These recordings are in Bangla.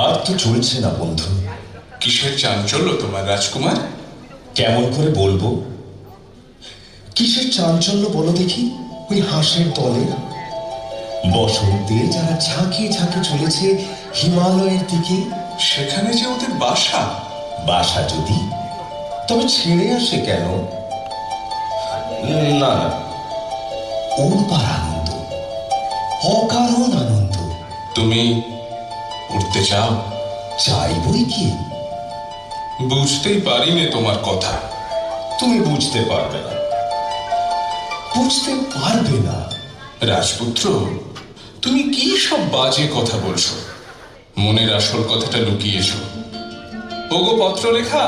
আর তো চলছে না বন্ধু। কিসের চাঞ্চল্য তোমার রাজকুমার? কেমন করে বলবো? কিসের চাঞ্চল্য বলো দেখি? ওই হাঁসের দলে বসন্তে যারা ঝাঁকে ঝাঁকে চলেছে হিমালয়ের দিকে। সেখানে যে ওদের বাসা। বাসা যদি, তবে ছেড়ে আসে কেন? না না, উড়বার আনন্দ, অকারণ আনন্দ। তুমি উঠতে চাও? চাইবই কি? বুঝতেই পারিনি তোমার কথা। তুমি বুঝতে পারবে না, বুঝতে পারবে না। রাজপুত্র, তুমি কি সব বাজে কথা বলছো? মনের আসল কথাটা লুকিয়েছো। ওগো পত্রলেখা,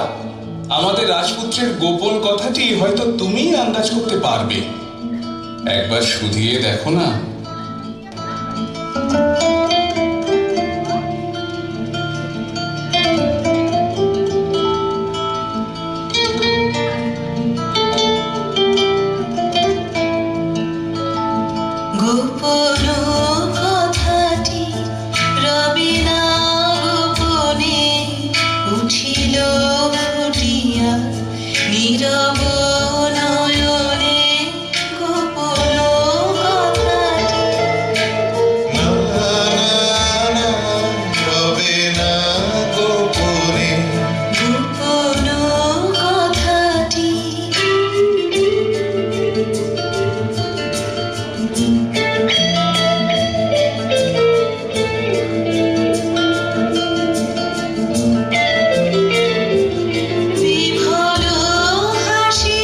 আমাদের রাজপুত্রের গোপন কথাটি হয়তো তুমিই আন্দাজ করতে পারবে। একবার শুধিয়ে দেখো না। বিভোর হাসি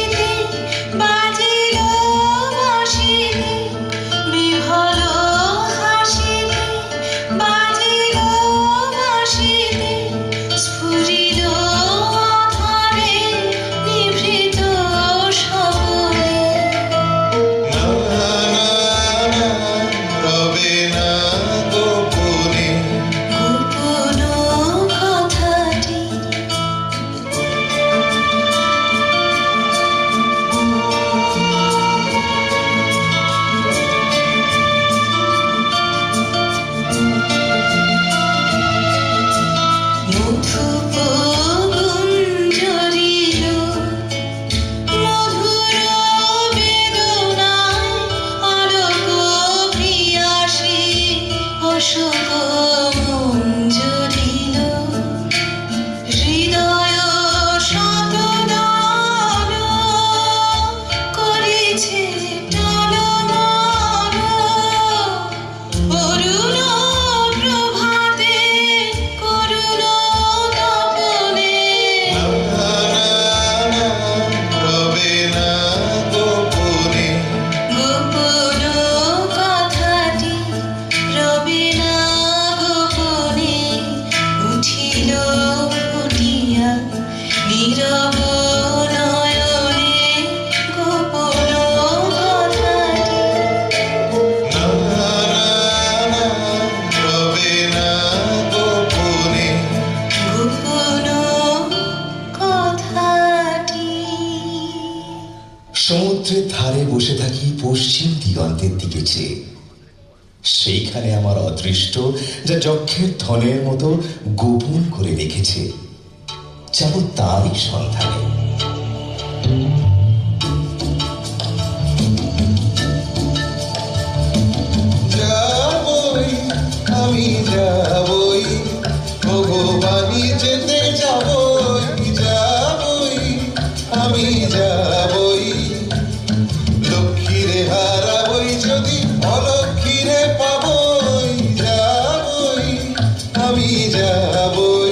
সমুদ্রের ধারে বসে থাকি পশ্চিম দিগন্তের দিকে চেয়ে। সেইখানে আমার অদৃষ্ট যা যক্ষের ধনের মতো গোপন করে রেখেছে, যাব তারই সন্ধানে। যাবই আমি যাবই, ভগবানই যেতে যাবই, যাবই আমি যাবই। লক্ষ্মীরে হারাবই যদি অলক্ষ্মীরে পাবই, যাবই আমি যাবই।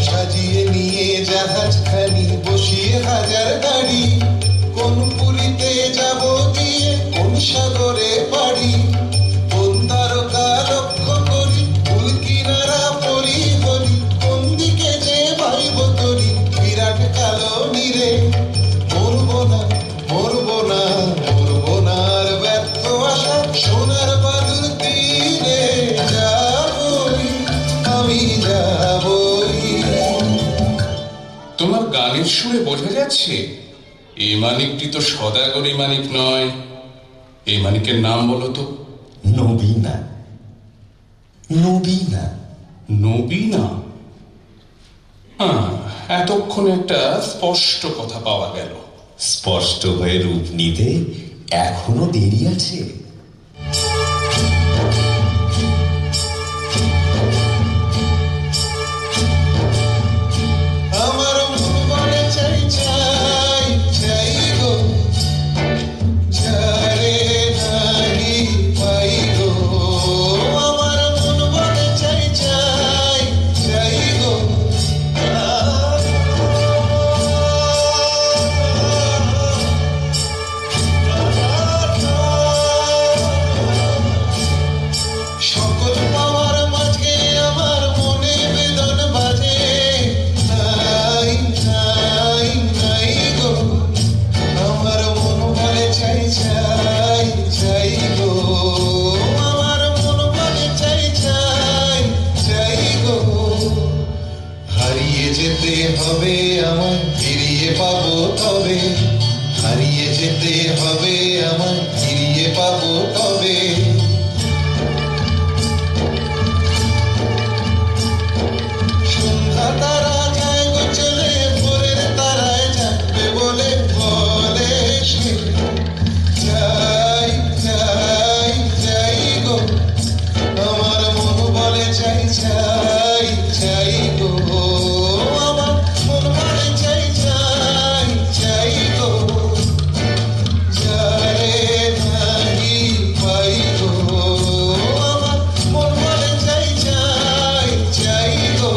সাজিয়ে নিয়ে জাহাজখানি, বসিয়ে হাজার গাড়ি, কোন পুরীতে যাব গিয়ে, কোন সাগরে পাড়ি, কোন তারকা লক্ষ্য করি, ফুল কিনারা পরি হরি, কোন দিকে যে ভাইব তরি, বিরাট কালো নীরে। মরবো না মরবো না মরবো না আর ব্যর্থ আশা, সোনার বালুর তীরে যাবই আমি যাবই। তোমার গানের সুরে বোঝা যাচ্ছে এই মানিকটি তো সদাগরী মানিক নয়। এই মানিকের নাম বলো তো। নবীনা। নবীনা। নবীনা? হ্যাঁ, এতক্ষণে একটা স্পষ্ট কথা পাওয়া গেল। স্পষ্ট হয়ে রূপ নিতে এখনো দেরি আছে। আমার মন বলে চাই চাই চাই গো, যারে নাহি পাই গো। আমার মন বলে চাই চাই চাই গো, সকল পাওয়ার মাঝে আমার মনে বেদন বাজে। নাই নাই নাই গো, আমার মন বলে চাই চাই চাই গো। আমার মন বলে চাই চাই চাই গো। হারিয়ে যেতে হবে আমায়, ফিরিয়ে পাবো তবে। হারিয়ে যেতে হবে আমায়, ফিরিয়ে পাবো তবে। সন্ধ্যা তারা যায় গো চলে, ভোরের তারায় জাগবে বলে বলে সে। যাই যাই যাই গো, আমার মন বলে চাই চাই চাই গো। আমার মন বলে চাই চাই চাই গো, যারে নাহি পাই গো। আমার মন বলে চাই চাই চাই গো।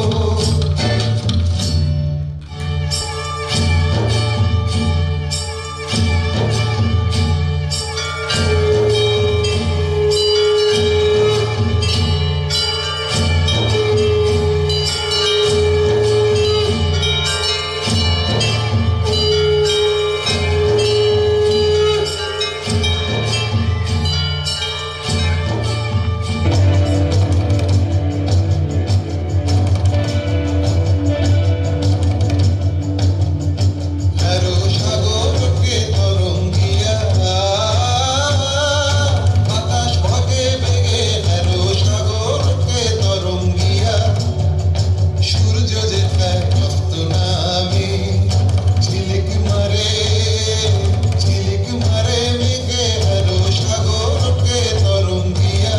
আরো সাগরকে তরঙ্গিয়া, বাতাস ভাগে বেগে আরো সাগরকে তরঙ্গিয়া। সূর্য যেথায় অস্ত নামে, ঝিলিক মারে মেঘে আরো সাগরকে তরঙ্গিয়া।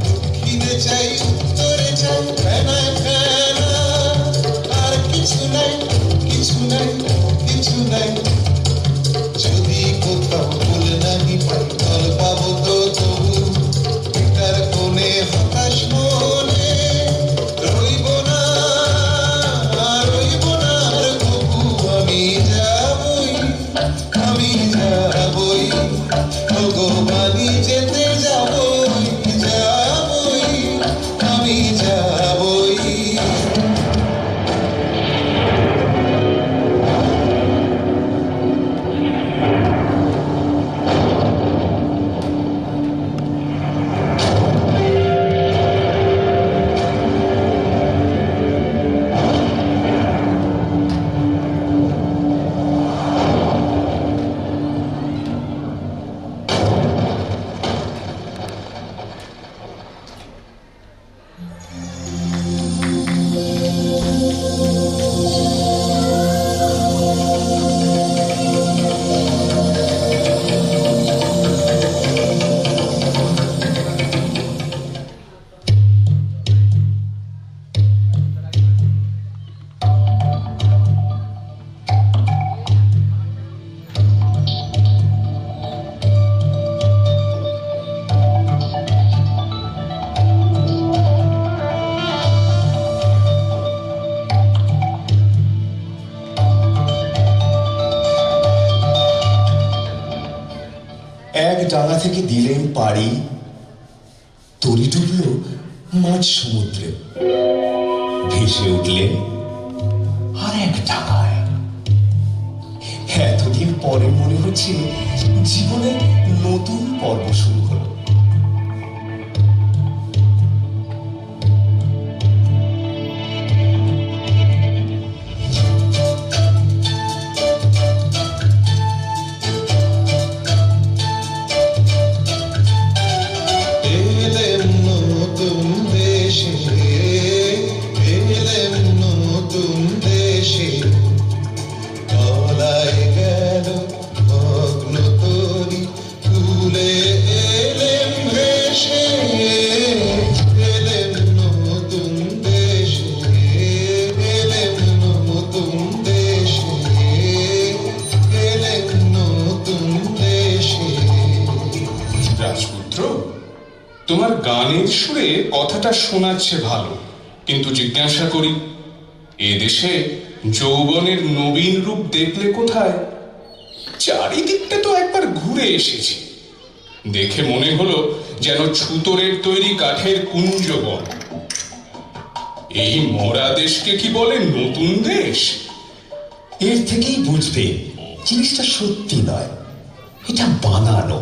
দক্ষিণে চাই উত্তরে চাই, ফেনায় ফেনা, আর কিছু নাই কিছু নাই কিছু নাই। যদি কোথাও ভুল নাহি পাই, তল পাবো তো তবু এটার কোণে হতাশ মনে। রইব না আর কবু, আমি যাবই আমি যাবই। ভগবানই যেতে যাবই, যাবই আমি যাবই। এক ডাঙা থেকে দিলেন পাড়ি, তরি ডুবল মাঝ সমুদ্রে। ভেসে উঠলেন আর এক ডাঙায়। এতদিন পরে মনে হচ্ছে জীবনে নতুন পর্ব শুরু হলো। এলেম নতুন দেশে, এলেম নতুন দেশে, তলায় গেল ভগ্ন তরি, তুলে এলেম ভেসে। এলেম নতুন দেশে, এলেম নতুন দেশে, এলেম নতুন দেশে। রাজপুত্র, তোমার গানের সুরে কথাটা শোনাচ্ছে ভালো, কিন্তু জিজ্ঞাসা করি, এ দেশে যৌবনের নবীন রূপ দেখলে কোথায়? চারিদিকটা তো একবার ঘুরে এসেছি, দেখে মনে হলো যেন ছুতোরের তৈরি কাঠের কুঞ্জবন। এই মরা দেশকে কি বলে নতুন দেশ? এর থেকেই বুঝবে জিনিসটা সত্যি নয়, এটা বানানো,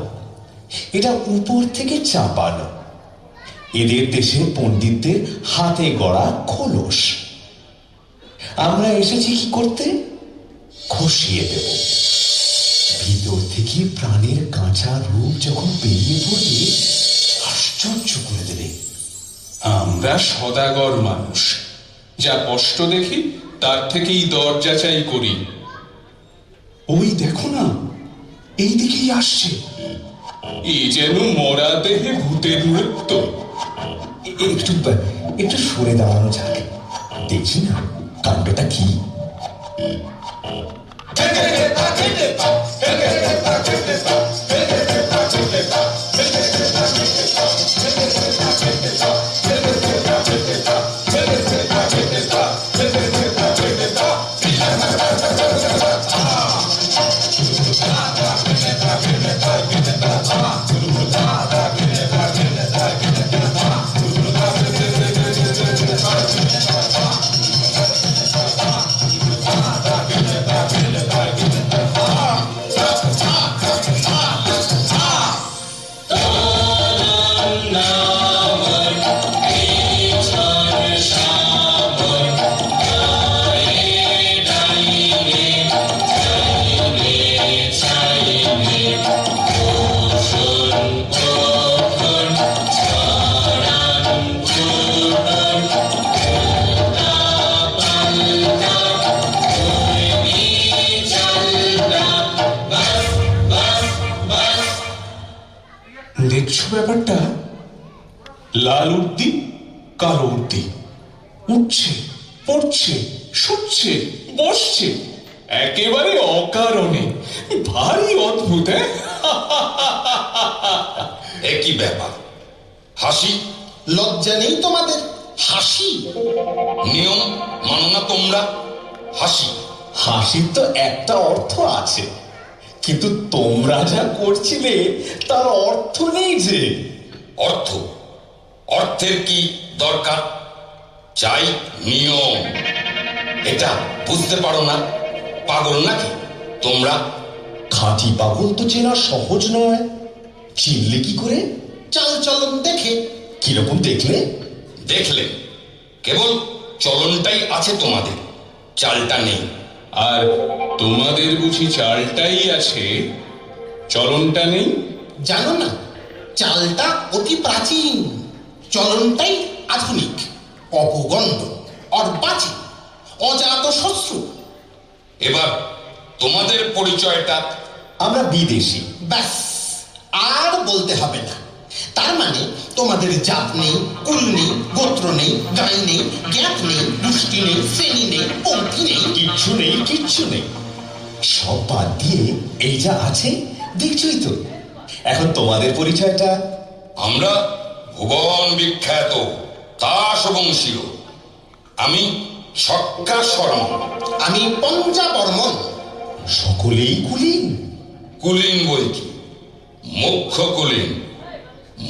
এটা উপর থেকে চাপানো। এদের দেশে পণ্ডিতদের হাতে গড়া খোলস। আমরা এসেছি কি করতে? খসিয়ে দেব। ভিতর থেকে প্রাণের কাঁচা রূপ যখন বেরিয়ে পড়বে, আশ্চর্য করে দেবে। আমরা সদাগর মানুষ, যা কষ্ট দেখি তার থেকেই দর যাচাই করি। ওই দেখো না, এই দিকেই আসছে। এ যেন মরা দেহে ভূতের নৃত্য। একটু একটু সরে দাঁড়ানো যাক, দেখি না কাণ্ডটা কি। দেখছো ব্যাপারটা? লাল উর্দি, কালো উর্দি, উঠছে, পড়ছে, শুচ্ছে, বসছে, একেবারে অকারণে। ভারী অদ্ভুত। একই ব্যাপার। হাসি লজ্জা নেই তোমাদের? হাসি নিয়ম মানো না তোমরা? হাসি হাসির তো একটা অর্থ আছে, কিন্তু তোমরা যা করছিলে তার অর্থ নেই যে। অর্থ, অর্থের কি দরকার? চাই নিয়ম। এটা বুঝতে পারো না? পাগল নাকি তোমরা? খাঁটি পাগল তো চেনা সহজ নয়। চিনলে কি করে? চাল চলন দেখে। কিরকম দেখলে? দেখলে কেবল চলনটাই আছে তোমাদের, চালটা নেই। আর তোমাদের বুঝি চালটাই আছে, চলনটা নেই? জানো না, চালটা অতি প্রাচীন, চলনটাই আধুনিক, অপগণ্ড, অর্বাচীন, অজাত শত্রু। এবার তোমাদের পরিচয়টা? আমরা বিদেশি। ব্যাস, আর বলতে হবে না। তার মানে তোমাদের জাত নেই, কুল নেই, গোত্র নেই, গাই নেই, জ্ঞাত নেই, গোষ্ঠী নেই, শ্রেণী নেই, পঙ্ক্তি নেই, কিচ্ছু নেই, কিচ্ছু নেই। সব বাদ দিয়ে এই যা আছে দেখছই তো। এখন তোমাদের পরিচয়টা? আমরা ভুবন বিখ্যাত দাস বংশীয়। আমি ছক্কা শর্মা। আমি পঞ্জা বর্মন। সকলেই কুলীন। কুলীন বই কি, মুখ্য কুলীন,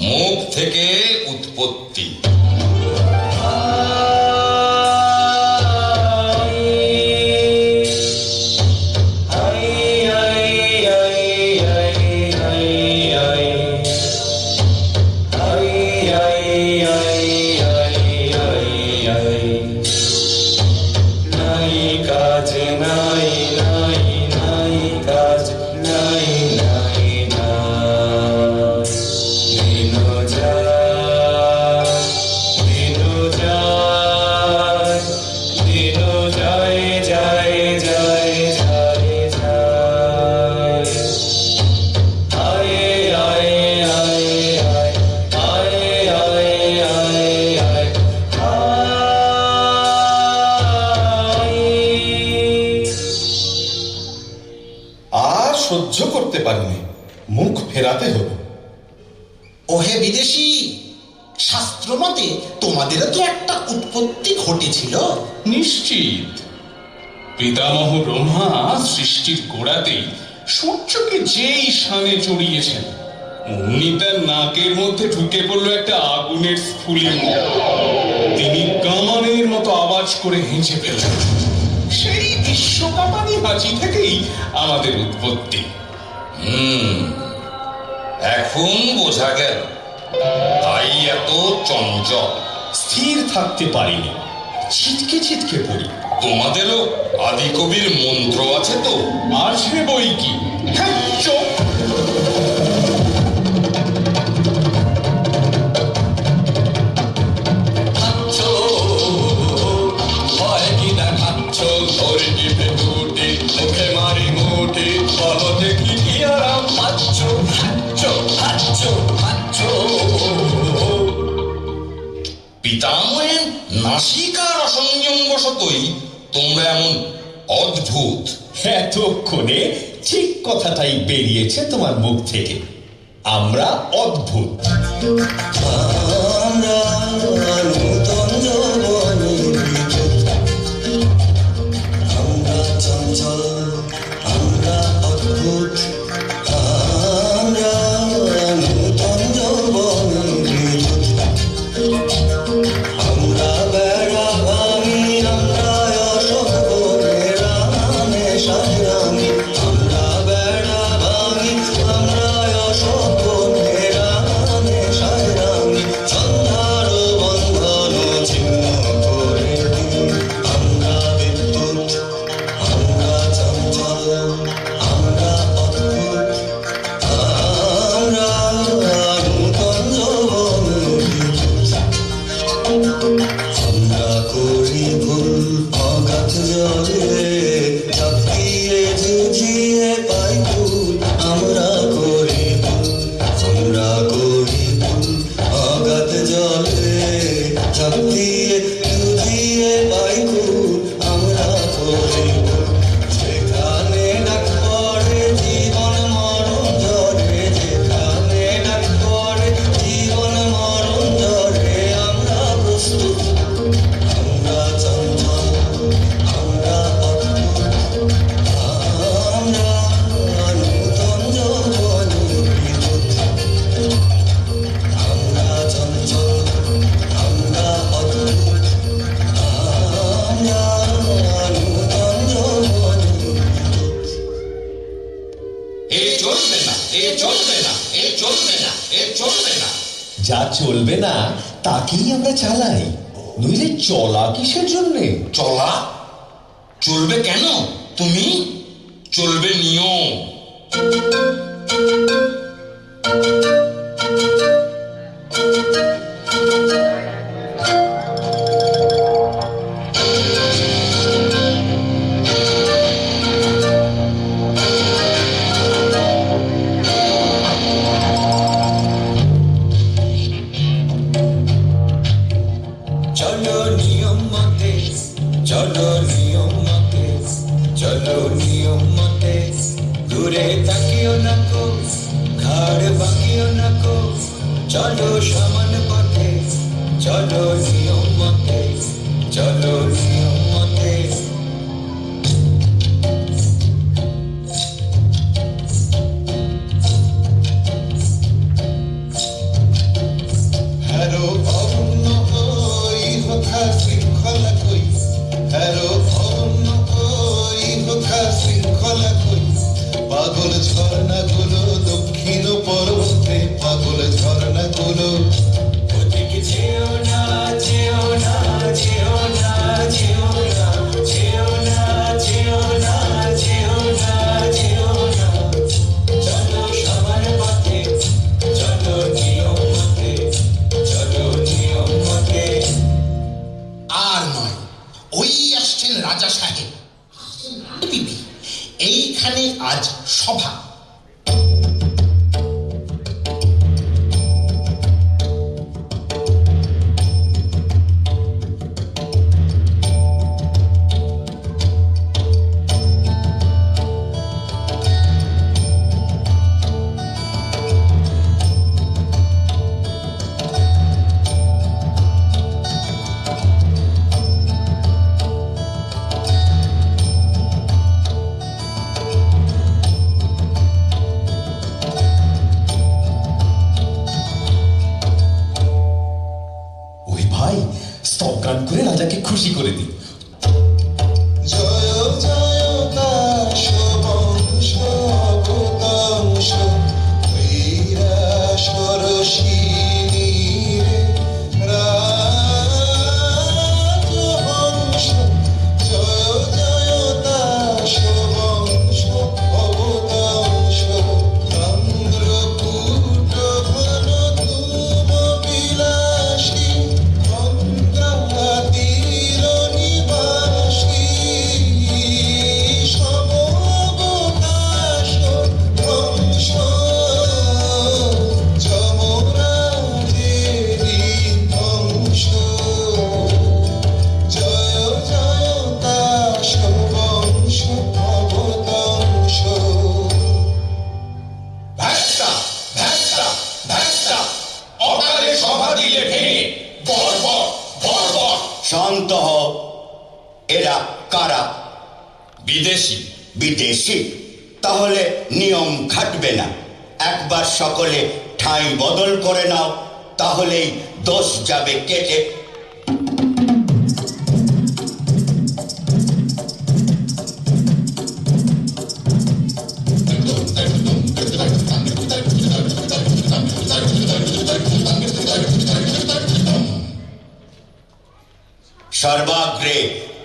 মুখ থেকে উৎপত্তি। আর সহ্য করতে পারিনি, মুখ ফেরাতে হলো। ওহে বিদেশি, শাস্ত্র মতে তোমাদেরও তো একটা উৎপত্তি ঘটেছিল। নিশ্চিত। পিতামহ ব্রহ্মা সৃষ্টির গোড়াতেই সূর্যকে যেই শানে চড়িয়েছেন, অমনি তার নাকের মধ্যে ঢুকে পড়লো একটা আগুনের স্ফুলিঙ্গ। তিনি কামানের মতো আওয়াজ করে হেঁচে ফেললেন। সেই বিশ্বকামানি হাঁচি থেকেই আমাদের উৎপত্তি। এখন বোঝা গেল, তাই এত চঞ্চল। স্থির থাকতে পারিনি, ছিটকে ছিটকে পড়ি। তোমাদেরও আদিকবির মন্ত্র আছে তো? আছে বই কি? হ্যাঁ, চোখ। পিতামহের নাসিকার অসংযম বশতই তোমরা এমন অদ্ভুত। এতক্ষণে ঠিক কথাটাই বেরিয়েছে তোমার মুখ থেকে। আমরা অদ্ভুত। যা চলবে না তাকেই আমরা চালাই, নইলে চলা কিসের জন্যে? চলা চলবে কেন? তুমি চলবে নিয়ম। সেইখানে আজ সভা। ওই ভাই স্তব গান করে রাজাকে খুশি করে দিই। জয় জয় দাস বংশ অবতাংশ বীরা সরসিনী রে রাজহংস। জয় জয় দাস বংশ অবতাংশ চন্দ্রকূট ঘন তুম বিলাসী চন্দ্রাতীর নিবাসী সমবকাশ ধ্বংস যমরাজেরি ধ্বংস। জয় জয় দাস বংশ অবতাংশ। ভ্যাস্তা ভ্যাস্তা ভ্যাস্তা অকালে সভা দিলে ভেঙে বর্বর বর্বর। শান্ত হও। এরা কারা? বিদেশি। বিদেশি? তাহলে নিয়ম খাটবে না। একবার সকলে ঠাঁই বদল করে নাও, তাহলেই দোষ যাবে কেটে। সর্বাগ্রে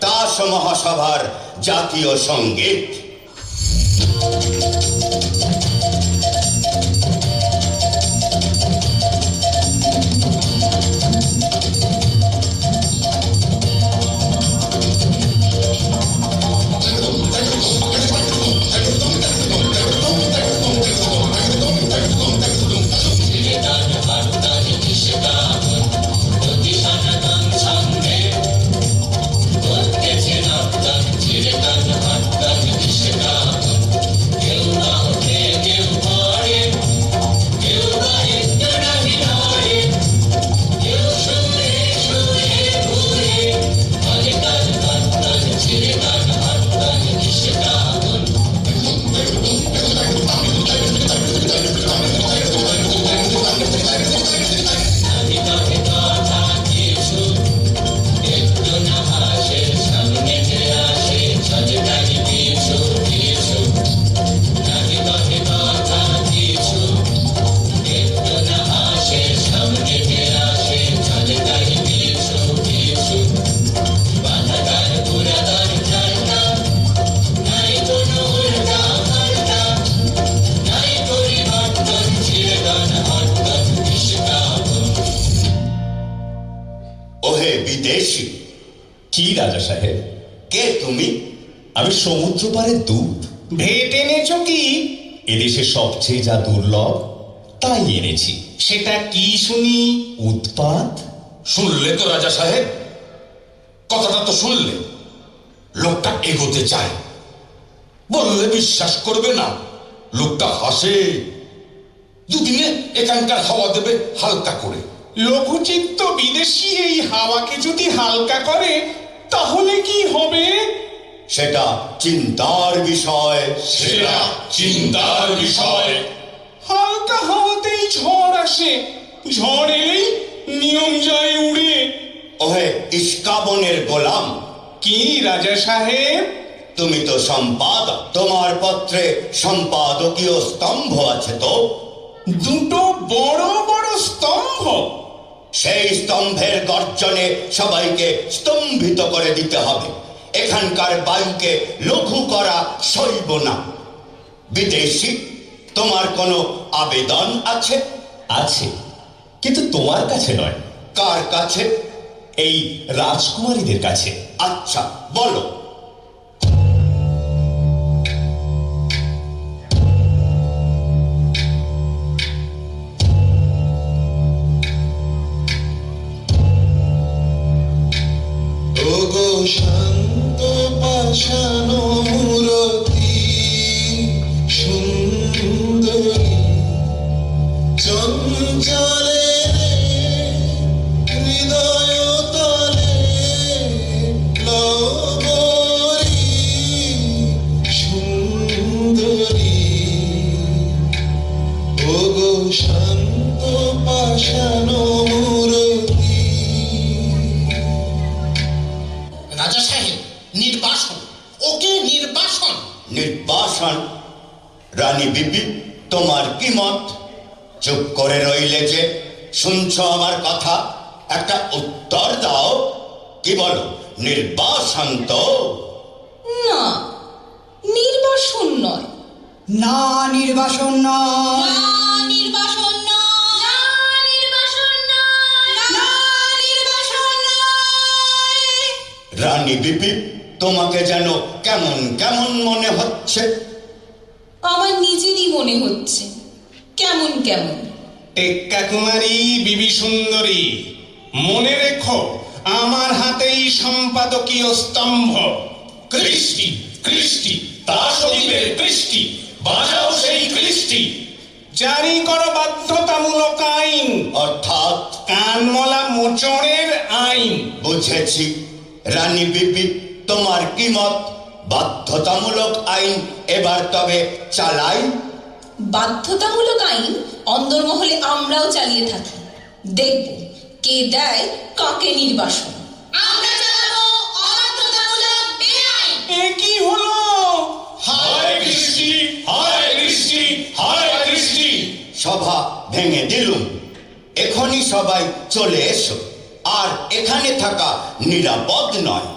তাস মহাসভার জাতীয় সঙ্গীত। ওহে বিদেশি। কি রাজা সাহেব? কে তুমি? আমি সমুদ্র পারে দুধ। ভেট এনেছো কি? এদেশে সবচেয়ে যা দুর্লভ তাই এনেছি। সেটা কি শুনি? উৎপাত। শুনলে তো রাজা সাহেব, কথাটা তো শুনলে। লোকটা এগোতে চায়, বললে বিশ্বাস করবে না। লোকটা হাসে, দুদিনে এখানকার হাওয়া দেবে হালকা করে। লঘুচিত্ত বিদেশি এই হাওয়াকে যদি হালকা করে তাহলে কি হবে? সেটা চিন্তার বিষয়। সেটা চিন্তার বিষয়। হালকা হাওয়াতেই ঝড় আসে, ঝড় এলেই নিয়ম যায় উড়ে। ওহে ইস্কাবনের গোলাম। কি রাজা সাহেব? তুমি তো সম্পাদক, তোমার পত্রে সম্পাদকীয় স্তম্ভ আছে তো? দুটো বড় বড় স্তম্ভ। সেই স্তম্ভের গর্জনে সবাইকে স্তম্ভিত করে দিতে হবে। এখানকার বায়ুকে লঘু করা সইব না। বিদেশি, তোমার কোনো আবেদন আছে? আছে, কিন্তু তোমার কাছে নয়। কার কাছে? এই রাজকুমারীদের কাছে। আচ্ছা বলো। রানী বিবি, তোমার কি মত? চুপ করে রইলে যে? শুনছো আমার কথা? একটা উত্তর দাও। কি বলো, নির্বাসন তো? না, নির্বাসন নয়। না, নির্বাসন নয়। না, নির্বাসন নয়। না, নির্বাসন নয়। না, নির্বাসন নয়। রানী বিবি, তোমাকে যেন কেমন কেমন মনে হচ্ছে। আমার নিজেরই মনে হচ্ছে কেমন কেমন। টেক্কা কুমারী বিবি সুন্দরী, মনে রেখো আমার হাতেই সম্পাদকীয় স্তম্ভ। কৃষ্টি, কৃষ্টি, দাসদিনের কৃষ্টি, বাজাও সেই কৃষ্টি। জারি করো বাধ্যতামূলক আইন, অর্থাৎ? কানমলা মোচড়ের আইন। বুঝেছি। রানী বিবি, তোমার কি মত? বাধ্যতামূলক আইন এবার তবে চালাই? বাধ্যতামূলক আইন অন্দরমহলে আমরাও চালিয়ে থাকি। দেখব কে দেয় কাকে নির্বাসন। আমরা চালাবো অবাধ্যতামূলক বেআইন। এ কি হলো? হায় কৃষ্টি, হায় কৃষ্টি, হায় কৃষ্টি। সভা ভেঙে দিলুম। এখনই সবাই চলে এসো। আর এখানে থাকা নিরাপদ নয়।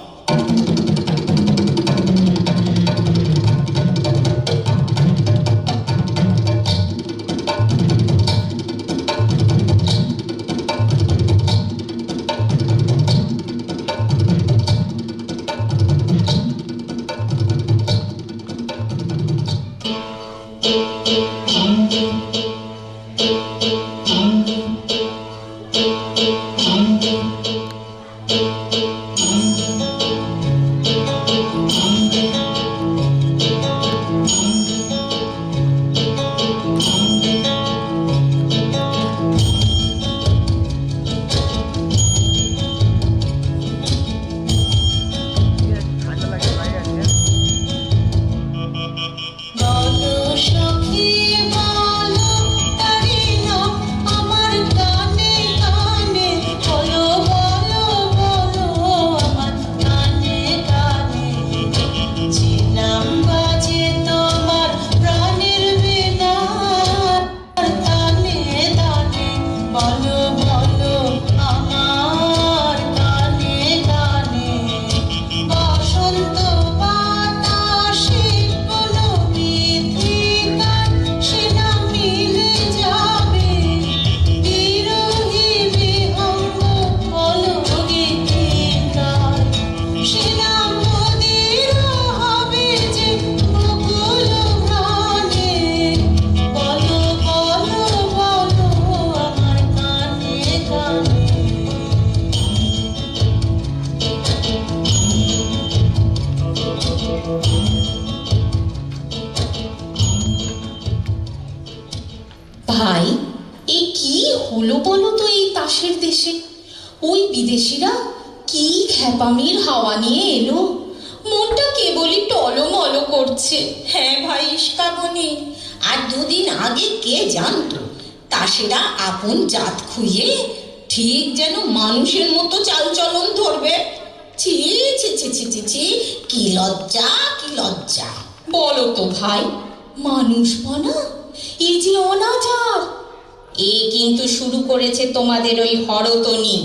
ভাই, এ কি হলো বলো তো এই তাসের দেশে? ওই বিদেশিরা কি খ্যাপামির হাওয়া নিয়ে এলো, মনটা কেবলই টলমল করছে। হ্যাঁ ভাই ইস্কাবনি, আর দুদিন আগে কে জানতো তাসেরা আপন জাত খুইয়ে ঠিক যেন মানুষের মতো চালচলন ধরবে। ছি ছি ছি ছি ছি ছি, কি লজ্জা, কি লজ্জা। বলো তো ভাই, মানুষপনা এ যে অনাচার। এ কিন্তু শুরু করেছে তোমাদের ওই হরতনি।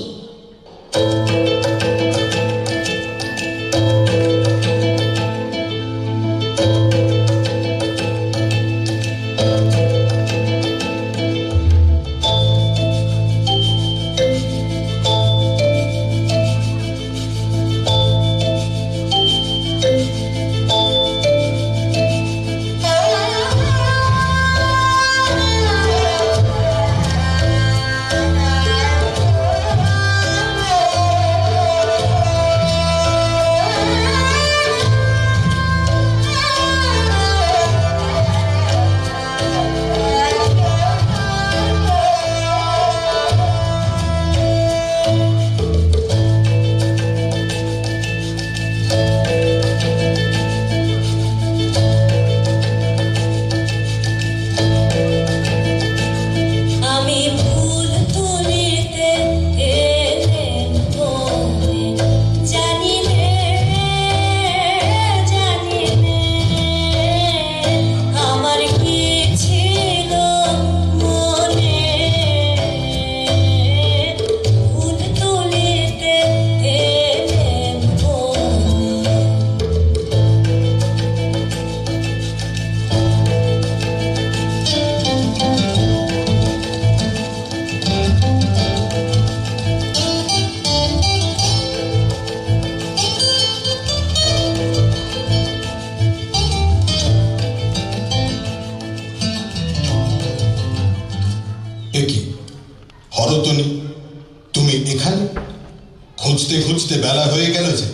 খুঁজতে খুঁজতে বেলা হয়ে গেল যে।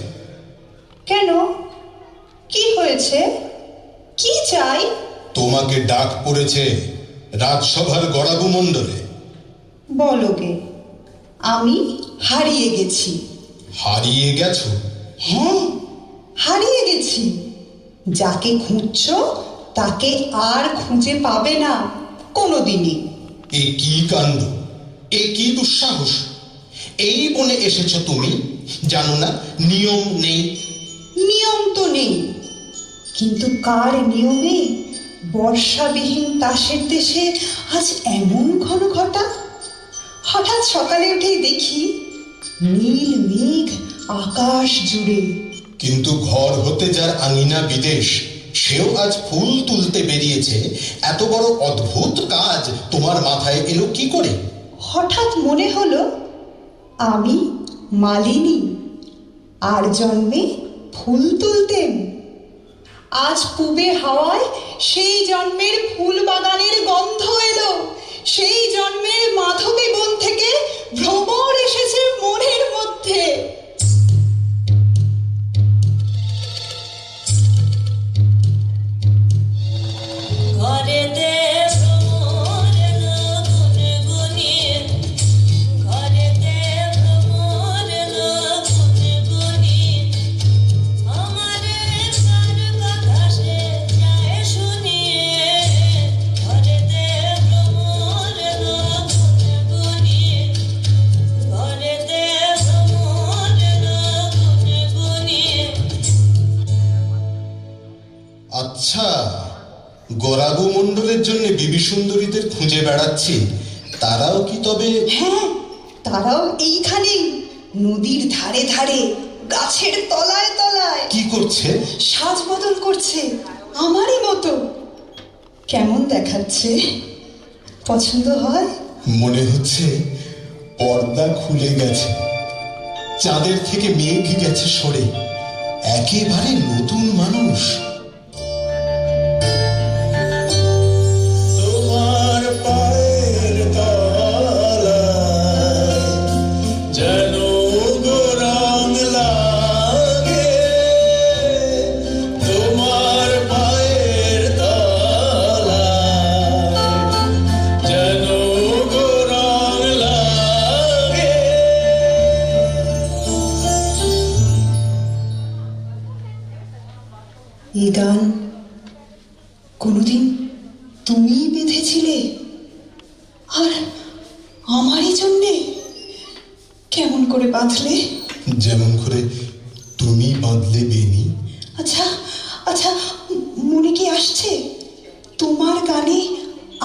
কেন? কি হয়েছে? কি চাই? তোমাকে ডাক পড়েছে রাজসভার গড়াবু মণ্ডলে। বলো গে, আমি হারিয়ে গেছি। হারিয়ে গেছো? হ্যাঁ, হারিয়ে গেছি। যাকে খুঁজছ তাকে আর খুঁজে পাবে না কোনোদিনই। এ কি কাণ্ড, এ কি দুঃসাহস! এই বনে এসেছ তুমি, জানো না নিয়ম নেই? নিয়ম তো নেই, কিন্তু কার নিয়মে বর্ষাবিহীন তাসের দেশে আজ এমন ঘন ঘটা? হঠাৎ সকালে উঠেই দেখি নীল মেঘ আকাশ জুড়ে। কিন্তু ঘর হতে যার আঙিনা বিদেশ, সেও আজ ফুল তুলতে বেরিয়েছে। এত বড় অদ্ভুত কাজ তোমার মাথায় এলো কি করে? হঠাৎ মনে হলো আমি মালিনী, আর জন্মে ফুল তুলতেম। আজ পূবে হাওয়ায় সেই জন্মের ফুল বাগানের গন্ধ এলো। সেই জন্মের মাধবী বন থেকে ভ্রমর এসেছে মনের মধ্যে। ঘরেতে ভ্রমর এলো গুনগুনিয়ে, ঘরেতে ভ্রমর এলো গুনগুনিয়ে, আমারে তার কথা সে যায় শুনিয়ে। ঘরেতে ভ্রমর এলো গুনগুনিয়ে, ঘরেতে ভ্রমর এলো গুনগুনিয়ে। আচ্ছা, গরাবু মণ্ডলের জন্য বিবি সুন্দরীদের খুঁজে বেড়াচ্ছি, তারাও কি তবে? হ্যাঁ, তারাও এইখানেই, নদীর ধারে ধারে, গাছের তলায় তলায়। কি করছে? সাজ বদল করছে আমারই মতো। কেমন দেখাচ্ছে? পছন্দ হয়? মনে হচ্ছে পর্দা খুলে গেছে, চাঁদের থেকে মেঘ গেছে সরে, একেবারে নতুন মানুষ। তোমার পায়ের তলায় যেন গরম লাগে, তোমার পায়ের তলায় যেন গরম লাগে। এই গান কোনোদিন তুমি বেঁধেছিলে, আর আমারই জন্যে? কেমন করে বাঁধলে? যেমন করে তুমি বাঁধলে বেনি। আচ্ছা আচ্ছা, মনে কি আসছে তোমার গানে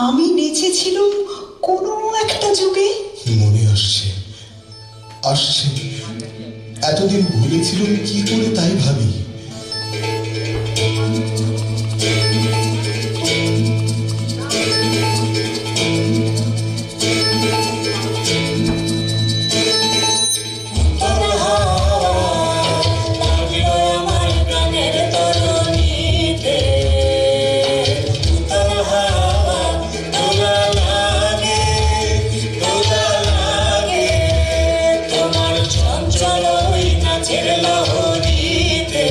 আমি নেচেছিলুম কোনো একটা যুগে? মনে আসছে, আসছে। এতদিন ভুলেছিলাম কি করে তাই ভাবি। লাগলো আমার প্রাণের তরুণীতে, উত্তর হাওয়া দোলা লাগে, দোলা লাগে তোমার চঞ্চল ওই নাচের লহরীতে।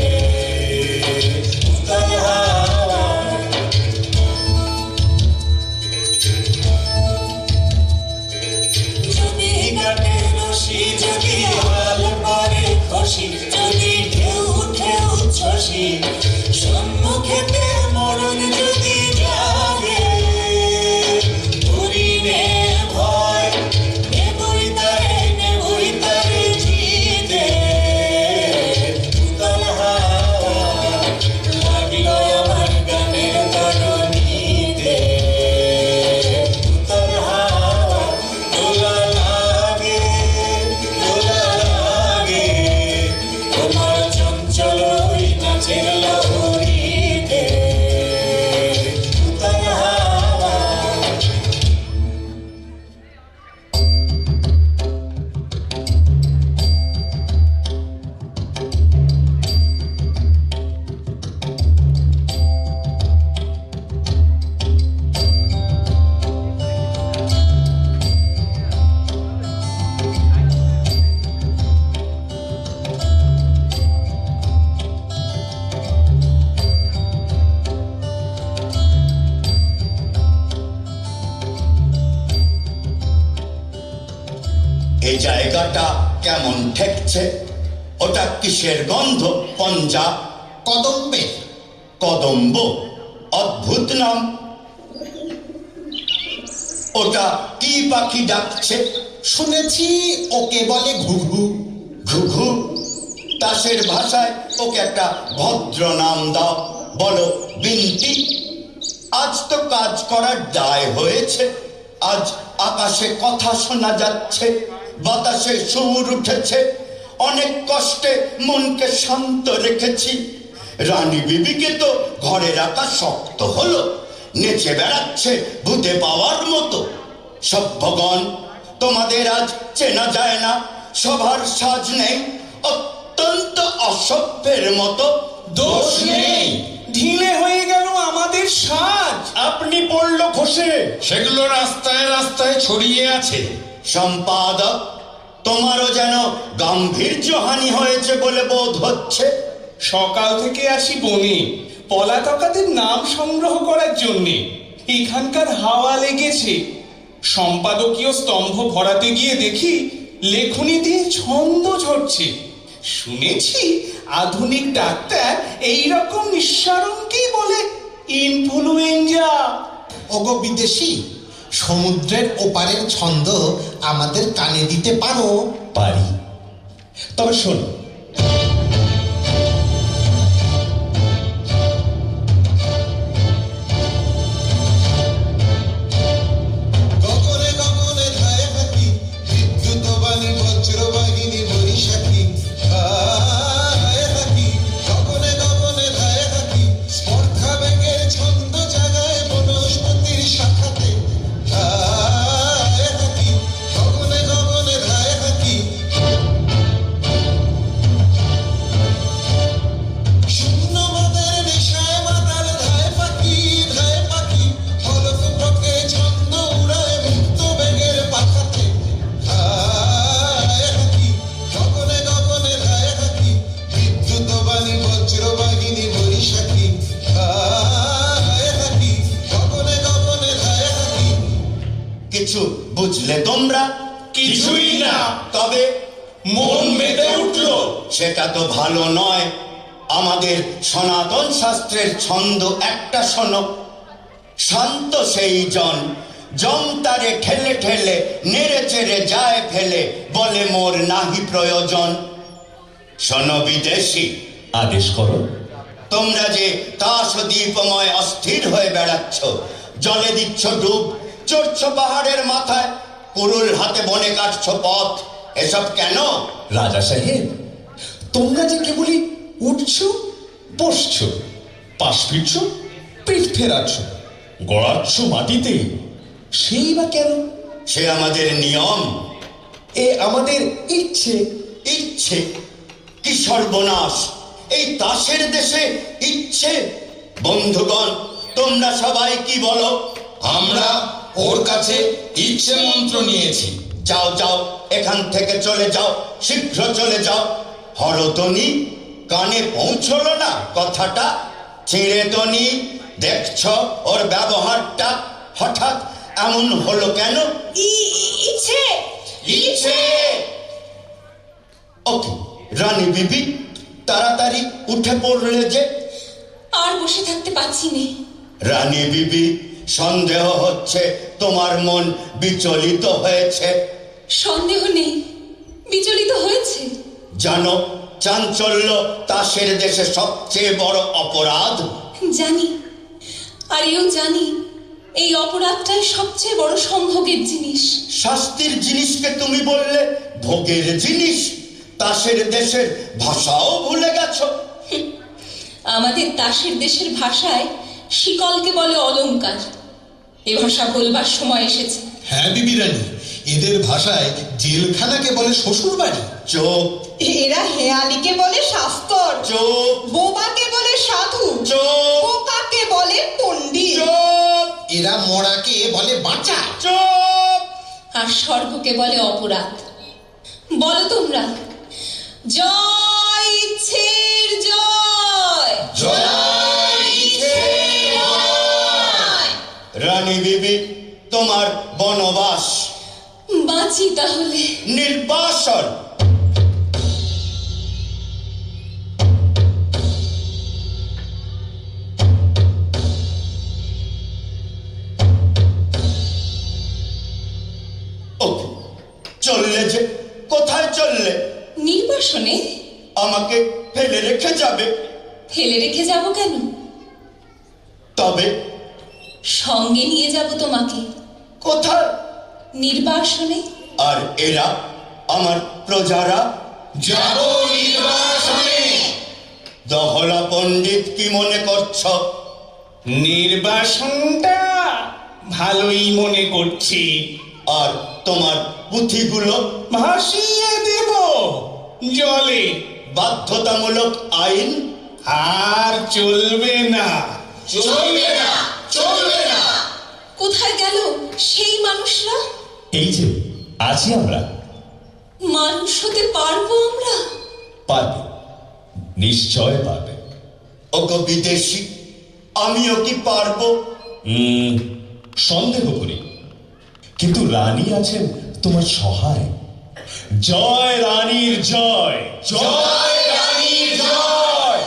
জায়গাটা কেমন ঠেকছে? ওটা কিসের গন্ধ? পঞ্জা? কদম্বের। কদম্ব? অদ্ভুত নাম। ওটা কি পাখি ডাকছে? শুনেছি ওকে বলে ঘুঘু। ঘুঘু? তাসের ভাষায় ওকে একটা ভদ্র নাম দাও, বলো বিন্তি। আজ তো কাজ করার দায় হয়েছে। আজ আকাশে কথা শোনা যাচ্ছে, বাতাসে সুর উঠেছে। অনেক কষ্টে মনকে শান্ত রেখেছি। রানী বিবিকে তো ঘরে রাখা শক্ত হলো, নেচে বেড়াচ্ছে ভূতে পাওয়ার মতো। সভ্যগণ, তোমাদের আজ চেনা যায় না, সবার সাজ নেই, অত্যন্ত অসভ্যের মতো। দোষ নেই, ঢিলে হয়ে গেল আমাদের সাজ। আপনি পড়ল খসে, সেগুলো রাস্তায় রাস্তায় ছড়িয়ে আছে। সম্পাদক, তোমারও যেন গাম্ভীর্যহানি হয়েছে বলে বোধ হচ্ছে। সকাল থেকে আসি বনে পলাতকাদের নাম সংগ্রহ করার জন্যে। এখানকার হাওয়া লেগেছে। সম্পাদকীয় স্তম্ভ ভরাতে গিয়ে দেখি লেখনী দিয়ে ছন্দ ঝরছে। শুনেছি আধুনিক ডাক্তার এই রকম নিঃসারণকেই বলে ইনফ্লুয়েঞ্জা। ওগো বিদেশি, সমুদ্রের ওপারের ছন্দ আমাদের কানে দিতে পারো? পারি, তবে শোন, গগনে গগনে ধায় হাতি, বিদ্যুৎ বাণী বজ্রবাহিনী বৈশাখী। ধায় হাতি, গগনে গগনে ধায় হাতি, স্পর্ধা বেগের ছন্দ জাগায় বনস্পতির শাখাতে। ধায় হাতি, গগনে গগনে ধায় হাতি। শূন্যবাদের নেশায় মাতাল ধায় পাখি, ধায় পাখি, ফলক পথে ছন্দ উড়ায় মুক্ত বেগের পাখাতে। ধায় হাতি, গগনে গগনে ধায় হাতি, বিদ্যুৎ বাণী বজ্রবাহিনী বৈশাখী। ধায় হাতি, গগনে গগনে ধায় হাতি। কিছু বুঝলে তোমরা? কিছুই না। তবে মন মেতে উঠল। সেটা তো ভালো নয়। আমাদের সনাতন শাস্ত্রের ছন্দ একটা শোনো। শান্ত সেই জন, জম তারে ঠেলে ঠেলে নেড়ে চেড়ে যায় ফেলে, বলে মোর নাহি প্রয়োজন। শোনো বিদেশি, আদেশ করো। তোমরা যে তাস দ্বীপময় অস্থির হয়ে বেড়াচ্ছ, জলে দিচ্ছ ডুব, চড়ছ পাহাড়ের মাথায়, কুরুল হাতে বনে কাটছ পথ, এসব কেন? রাজা সাহেব, তোমরা যে কেবলই উঠছো, বসছো, পাশ ফিরছ, পিঠ ফেরাচ্ছ, গড়াচ্ছ মাটিতে, সেই বা কেন? সে আমাদের নিয়ম। এ আমাদের ইচ্ছে। ইচ্ছে? কি সর্বনাশ! এই তাসের দেশে ইচ্ছে! বন্ধুগণ, তোমরা সবাই কি বলো? আমরা ওর কাছে ইচ্ছে মন্ত্র নিয়েছি। যাও যাও, এখান থেকে চলে যাও, শীঘ্র চলে যাও। হরতনি, কানে পৌঁছলো না কথাটা? চিঁড়েতনি, দেখছ ওর ব্যবহারটা হঠাৎ এমন হলো কেন? ইচ্ছে ইচ্ছে! ওকে রানী বিবি, তাড়াতাড়ি উঠে পড়লে যে। আর বসে থাকতে পারছি নে। রানী বিবি, সন্দেহ হচ্ছে তোমার মন বিচলিত হয়েছে। সন্দেহ নেই, বিচলিত হয়েছে। জানো, চাঞ্চল্য তাসের দেশে সবচেয়ে বড় অপরাধ। জানি, আর এও জানি এই অপরাধটাই সবচেয়ে বড় সম্ভোগের জিনিস। শাস্তির জিনিসকে তুমি বললে ভোগের জিনিস। তাসের দেশের ভাষাও ভুলে গেছো। আমাদের তাসের দেশের ভাষায় শিকলকে বলে অলংকার। এ ভাষা বলবার সময় এসেছে। হ্যাঁ বিবি রানী, এদের ভাষায় জেলখানাকে বলে শ্বশুর বাড়ি। চোপ এরা হেয়ালিকে বলে শাস্তর, চোপ বোবাকে বলে সাধু, চোপ পোকাকে বলে পণ্ডিত, চোপ এরা মরাকে বলে বাঁচা। চোপ। আর স্বর্গকে বলে অপরাধ। বলো তোমরা, জয় ইচ্ছের জয়। জয় ইচ্ছের জয়। রানী বিবি, তোমার বনবাস বাঁচি তাহলে। নির্বাসন। ও, চললে যে, কোথায় চললে? নির্বাসনে? আমাকে ফেলে রেখে যাবে? ফেলে রেখে যাব কেন? তবে সঙ্গে নিয়ে যাব তোমাকে। কোথায়? নির্বাসনে। আর এরা, আমার প্রজারা? যাব নির্বাসনে। দহলা পণ্ডিত, কি মনে করছ? নির্বাসনটা ভালোই মনে করছি। আর তোমার পুঁথিগুলো? ভাসিয়ে দেব জলে। বাধ্যতামূলক আইন। আর চলবে না। চলবে না, চলবে না। কোথায় গেল সেই মানুষরা? এই যে আছি আমরা। মানুষ হতে পারবো আমরা? পারবে, নিশ্চয় পারবে। ওগো বিদেশি, আমিও কি পারবো? সন্দেহ করি, কিন্তু রানী আছেন তোমার সহায়। জয় রানীর জয়। জয় রানীর জয়।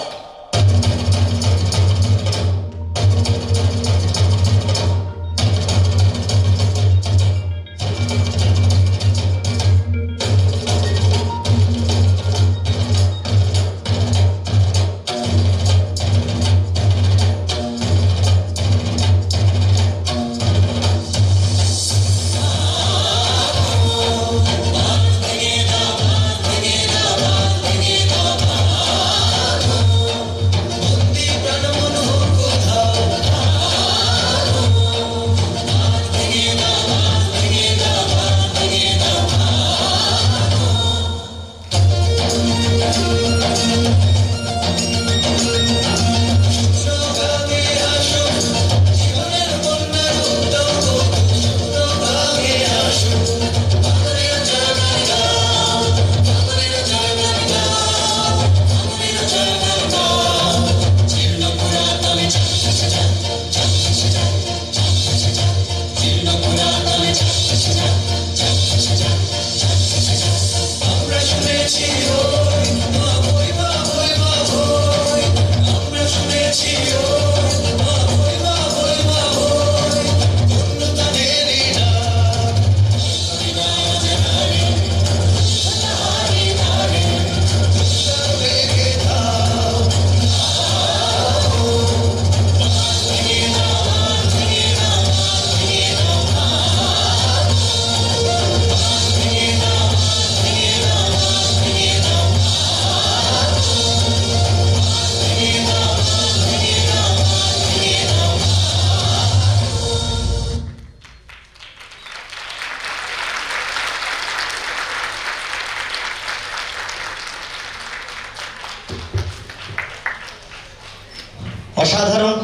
অসাধারণ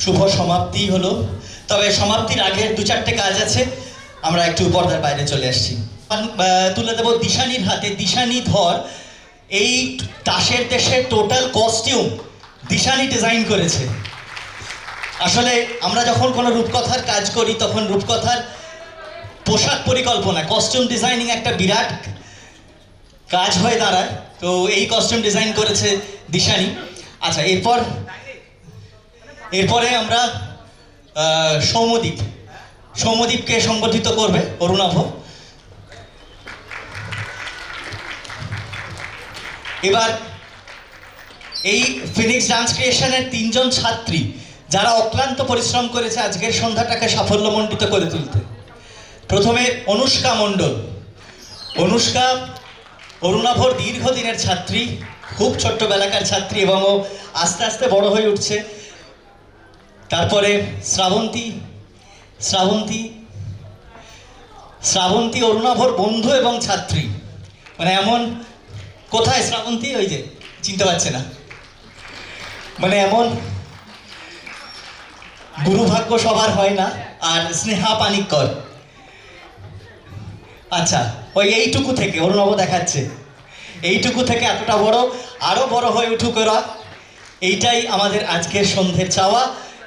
শুভ সমাপ্তি হলো। তবে সমাপ্তির আগের দু চারটে কাজ আছে, আমরা একটু পর্দার বাইরে চলে আসছি। তুলে দেবো দিশানির হাতে। দিশানি ধর এই তাসের দেশের টোটাল কস্টিউম দিশানি ডিজাইন করেছে। আসলে আমরা যখন কোনো রূপকথার কাজ করি তখন রূপকথার পোশাক পরিকল্পনা, কস্টিউম ডিজাইনিং একটা বিরাট কাজ হয়ে দাঁড়ায়। তো এই কস্টিউম ডিজাইন করেছে দিশানি। আচ্ছা, এরপরে আমরা সৌম্যদীপকে সংবর্ধিত করবে অরুণাভ। এবার এই ফিনিক্স ডান্স ক্রিয়েশনের 3 জন ছাত্রী যারা অক্লান্ত পরিশ্রম করেছে আজকের সন্ধ্যাটাকে সাফল্যমণ্ডিত করে তুলতে। প্রথমে অনুষ্কা মণ্ডল। অনুষ্কা অরুণাভর দীর্ঘদিনের ছাত্রী, খুব ছোট্টবেলাকার ছাত্রী এবং ও আস্তে আস্তে বড় হয়ে উঠছে। তারপরে শ্রাবন্তী অরুণাভর বন্ধু এবং ছাত্রী। মানে এমন, কোথায় শ্রাবন্তী? ওই যে চিনতে পারছে না। মানে এমন গুরুভাগ্য সবার হয় না। আর স্নেহা পানিক্কর। আচ্ছা, ওই এইটুকু থেকে অরুণাভ দেখাচ্ছে, এইটুকু থেকে এতটা বড়, আরো বড় হয়ে উঠুক ওরা। এইটাই আমাদের আজকের সন্ধ্যের চাওয়া।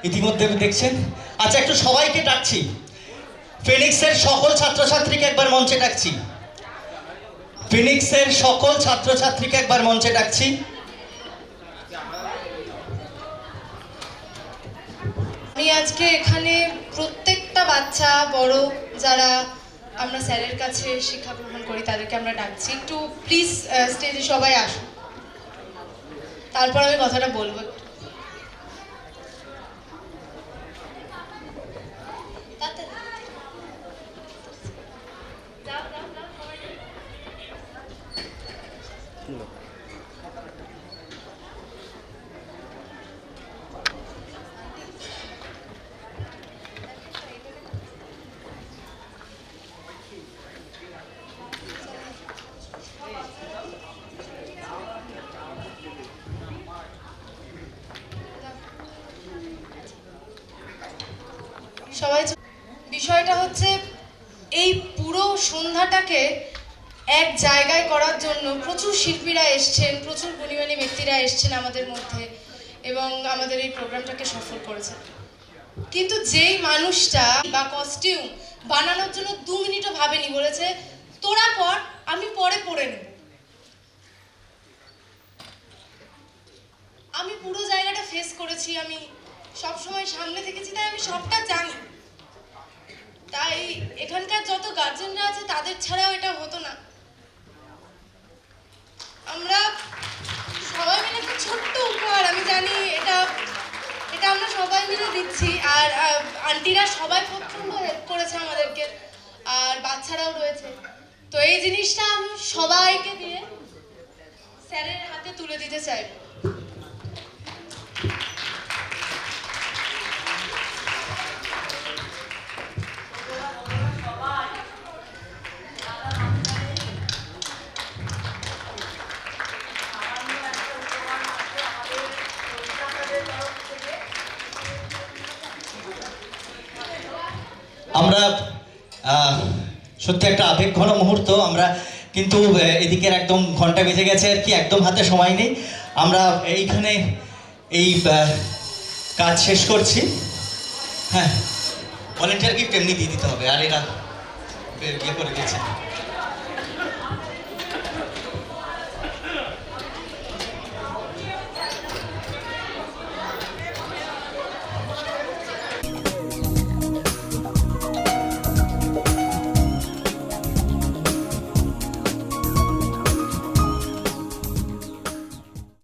ইতিমধ্যে দেখছেন। আচ্ছা, একটু সবাইকে ডাকছি। ফিনিক্সের সকল ছাত্রছাত্রীকে একবার মঞ্চে ডাকছি। ফিনিক্সের সকল ছাত্রছাত্রীকে একবার মঞ্চে ডাকছি। আমি আজকে এখানে প্রত্যেকটা বাচ্চা বড় যারা আমরা স্যারের কাছে শিক্ষা গ্রহণ করি তাদেরকে আমরা ডাকছি, একটু প্লিজ স্টেজে সবাই আসুন, তারপর আমি কথাটা বলবো। সবাই বিষয়টা হচ্ছে এই পুরো সন্ধ্যাটাকে এক জায়গায় করার জন্য প্রচুর শিল্পীরা এসছেন, প্রচুর গুণীমানী ব্যক্তিরা এসছেন আমাদের মধ্যে এবং আমাদের এই প্রোগ্রামটাকে সফল করেছেন। কিন্তু যেই মানুষটা বা কস্টিউম বানানোর জন্য 2 মিনিটও ভাবেনি, বলেছে তোরা পর, আমি পরে পরে নেব। আমি পুরো জায়গাটা ফেস করেছি, আমি সব সময় সামনে থেকেছি, তাই আমি সবটা জানি। তাই এখানকার যত গার্জেনরা আছে তাদের ছাড়াও এটা হতো না। আমরা সবাই মিলে একটা ছোট্ট উপহার, আমি জানি এটা এটা আমরা সবাই মিলে দিচ্ছি, আর আন্টিরা সবাই প্রচন্ড হেল্প করেছে আমাদেরকে, আর বাচ্চারাও রয়েছে। তো এই জিনিসটা আমি সবাইকে দিয়ে স্যারের হাতে তুলে দিতে চাইব। আমরা সত্যি একটা আবেগঘন মুহূর্ত। আমরা কিন্তু এদিকের একদম ঘন্টা বেজে গেছে আর কি, একদম হাতে সময় নেই। আমরা এইখানে এই কাজ শেষ করছি। হ্যাঁ, ভলেন্টিয়ার গিফট এমনি দিয়ে দিতে হবে, আর এরা ইয়ে করে দিয়েছে।